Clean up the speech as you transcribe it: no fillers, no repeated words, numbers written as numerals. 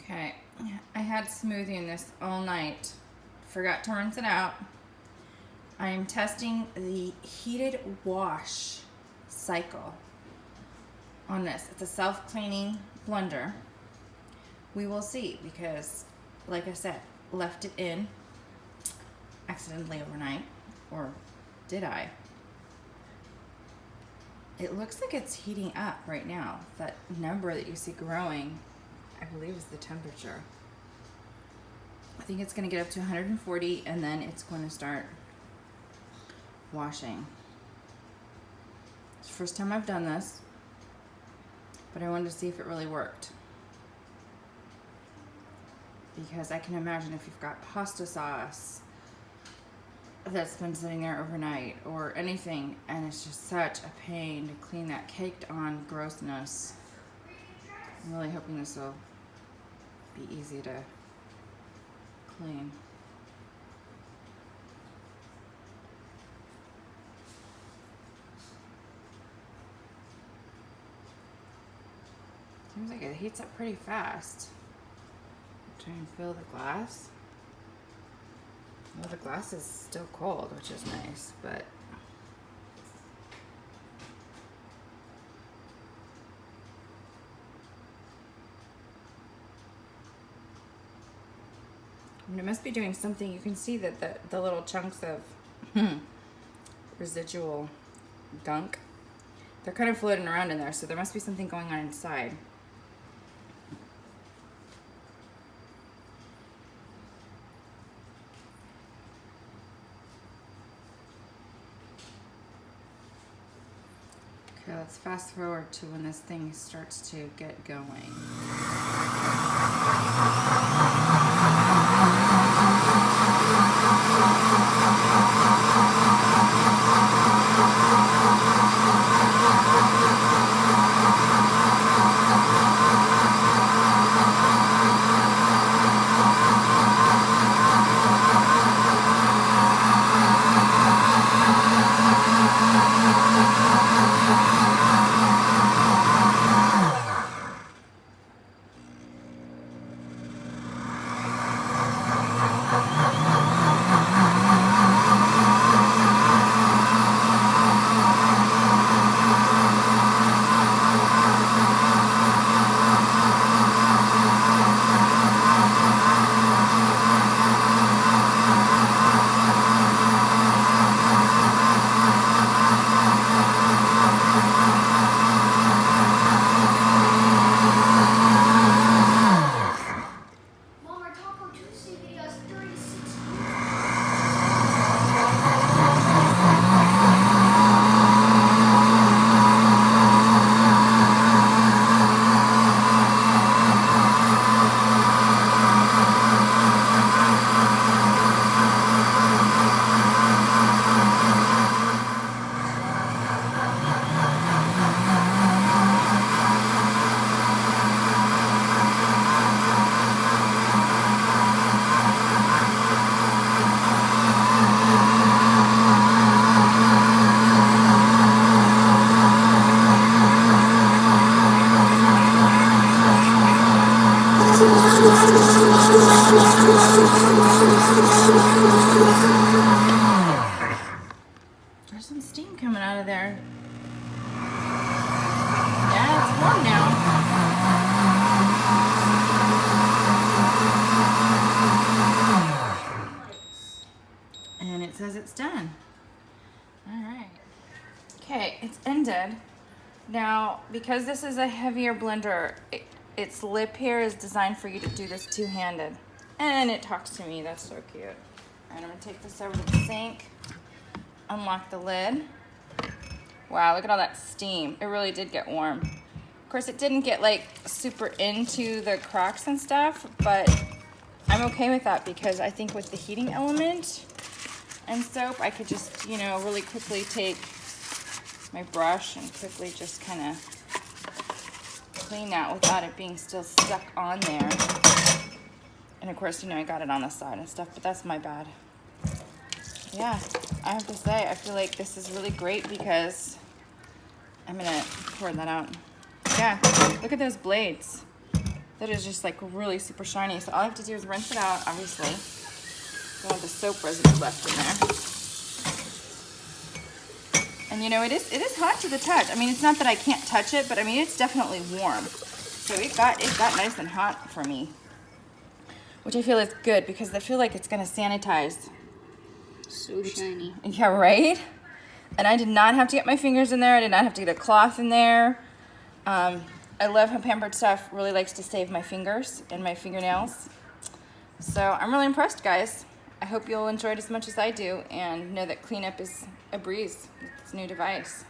Okay, I had smoothie in this all night. Forgot to rinse it out. I am testing the heated wash cycle on this. It's a self-cleaning blender. We will see because, like I said, left it in accidentally overnight, or did I? It looks like it's heating up right now. That number that you see growing, I believe, is the temperature. I think it's going to get up to 140 and then it's going to start washing. It's the first time I've done this, but I wanted to see if it really worked. Because I can imagine if you've got pasta sauce that's been sitting there overnight or anything, and it's just such a pain to clean that caked on grossness. I'm really hoping this will be easy to clean. Seems like it heats up pretty fast. Try and fill the glass. Well, the glass is still cold, which is nice, but it must be doing something. You can see that the little chunks of residual gunk, they're kind of floating around in there, so there must be something going on inside. Okay, let's fast forward to when this thing starts to get going. There's some steam coming out of there. Yeah, it's warm now. And it says it's done. All right. Okay, it's ended. Now, because this is a heavier blender, its lip here is designed for you to do this two-handed. And it talks to me. That's so cute. All right, I'm going to take this over to the sink. Unlock the lid. Wow, look at all that steam. It really did get warm. Of course, it didn't get like super into the cracks and stuff, but I'm okay with that because I think with the heating element and soap, I could just, you know, really quickly take my brush and quickly just kind of clean that without it being still stuck on there. And of course, you know, I got it on the side and stuff, but that's my bad. Yeah, I have to say, I feel like this is really great because I'm gonna pour that out. Yeah, look at those blades. that is just like really super shiny. So all I have to do is rinse it out, obviously. Don't want the soap residue left in there. And you know, it is hot to the touch. I mean, it's not that I can't touch it, but I mean, it's definitely warm. So it got nice and hot for me, which I feel is good because I feel like it's gonna sanitize. So shiny. Yeah, right? And I did not have to get my fingers in there. I did not have to get a cloth in there. I love how Pampered Stuff really likes to save my fingers and my fingernails. So I'm really impressed, guys. I hope you'll enjoy it as much as I do and know that cleanup is a breeze with this new device.